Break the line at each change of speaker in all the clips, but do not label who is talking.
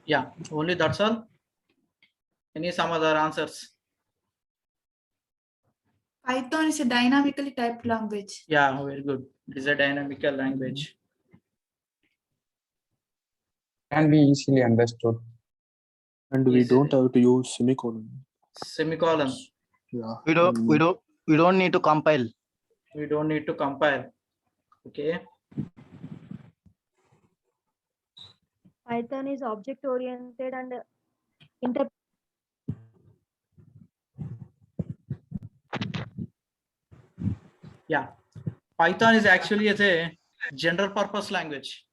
Yeah, only that's all. Any some other answers?
Python is a dynamically typed language.
Yeah, very good. It is a dynamical language.
Can be easily understood.
And we
Easily.
don't have to use semicolon.
Semicolon.
Yeah.
We don't need to compile.
We don't need to compile. Okay.
Python is object oriented and inter
Yeah. Python is actually as a general purpose language.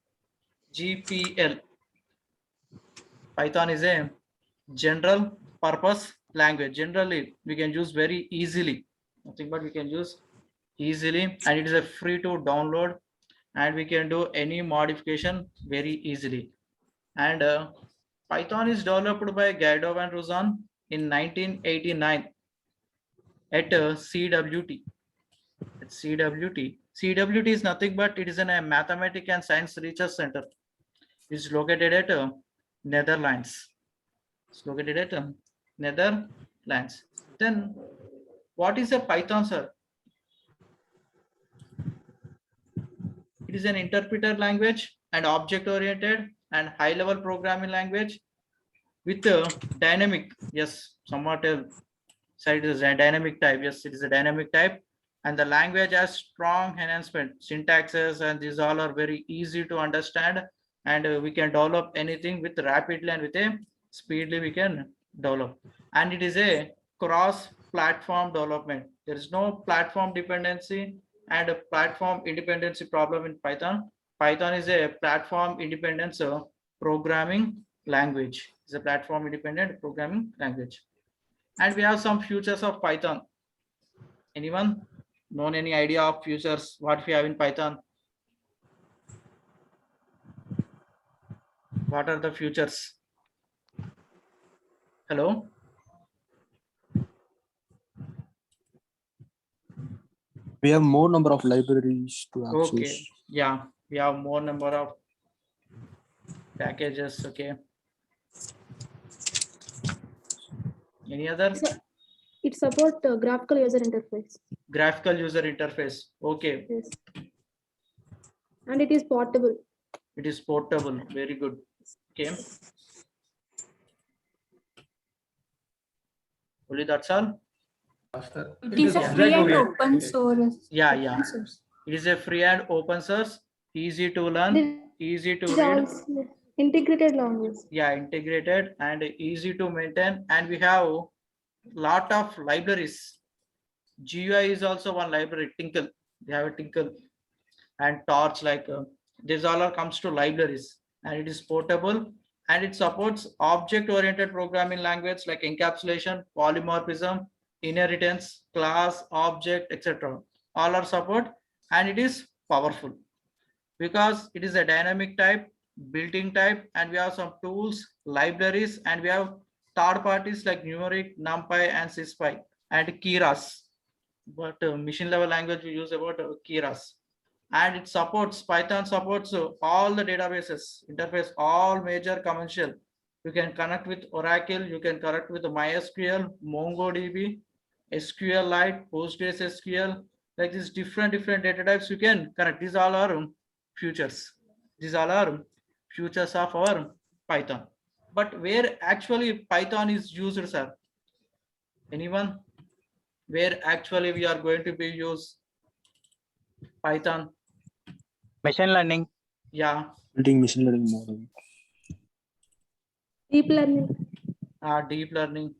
GPL. Python is a general purpose language. Generally, we can use very easily. Nothing but we can use easily, and it is a free to download, and we can do any modification very easily. And Python is developed by Guido and Ruzan in 1989 at CWT. At CWT. CWT is nothing but it is a mathematics and science research center. It's located at Netherlands. It's located at Netherlands. Then, what is a Python, sir? It is an interpreter language and object-oriented and high-level programming language with a dynamic. Yes, somewhat side is a dynamic type. Yes, it is a dynamic type, and the language has strong enhancement, syntaxes, and these all are very easy to understand. And we can develop anything with rapidly and with a speedily we can develop. And it is a cross-platform development. There is no platform dependency and a platform independency problem in Python. Python is a platform independent programming language. It's a platform independent programming language. And we have some futures of Python. Anyone known any idea of futures? What we have in Python? What are the futures? Hello?
We have more number of libraries to access.
Okay. Yeah, we have more number of packages. Okay. Any other?
it supports graphical user interface.
Graphical user interface. Okay.
Yes. And it is portable.
It is portable. Very good. Okay. Only that's all.
It is a free and open source.
Yeah, yeah. It is a free and open source, easy to learn, easy to
It is
read.
also integrated language.
Yeah, integrated and easy to maintain. And we have lot of libraries. GUI is also one library. Tinkle. They have a Tinkle and Torch. Like this all are comes to libraries, and it is portable, and it supports object-oriented programming language like encapsulation, polymorphism, inheritance, class, object, etc. All are support, and it is powerful because it is a dynamic type, built-in type, and we have some tools, libraries, and we have third parties like numeric, numpy, and syspy, and keras. But machine level language we use about keras, and it supports Python supports all the databases interface, all major commercial. You can connect with Oracle, you can connect with MySQL, MongoDB, SQLite, PostgreSQL, like these different data types you can connect. These all are futures. These all are futures of our Python. But where actually Python is used, sir? Anyone? Where actually we are going to be use Python?
Machine learning.
Yeah.
Building machine learning model.
Deep learning.
Deep learning.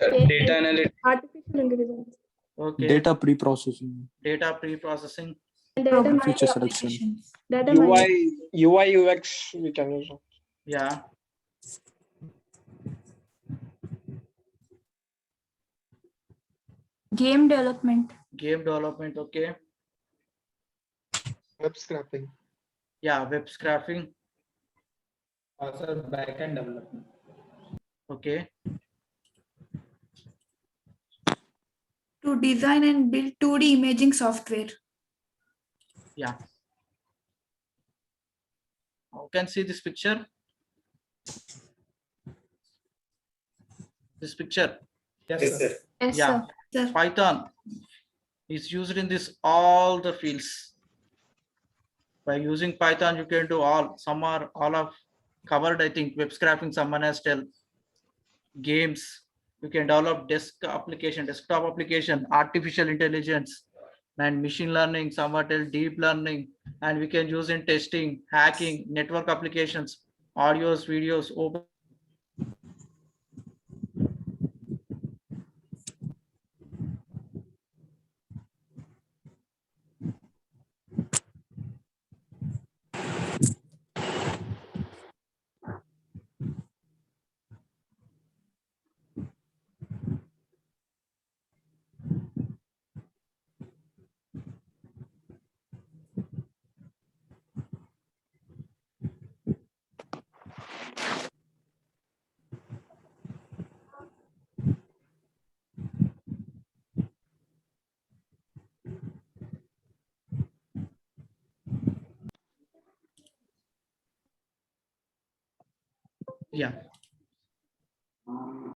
Data analytics.
Artificial intelligence.
Okay.
Data pre-processing.
Data pre-processing.
And data
Feature
mining.
selection.
Data mining.
UI UX we can use.
Yeah.
Game development.
Game development. Okay.
Web scraping.
Yeah. Web scraping.
Also backend development.
Okay.
To design and build 2D imaging software.
Yeah. You can see this picture. This picture.
Yes, sir.
Yes,
Yeah.
sir.
Sir.
Python is used in this all the fields. By using Python, you can do all. Some are all of covered. I think web scraping. Someone has tell games. You can develop desktop application, artificial intelligence, and machine learning. Some are tell deep learning, and we can use in testing, hacking, network applications, audios, videos, open. Yeah.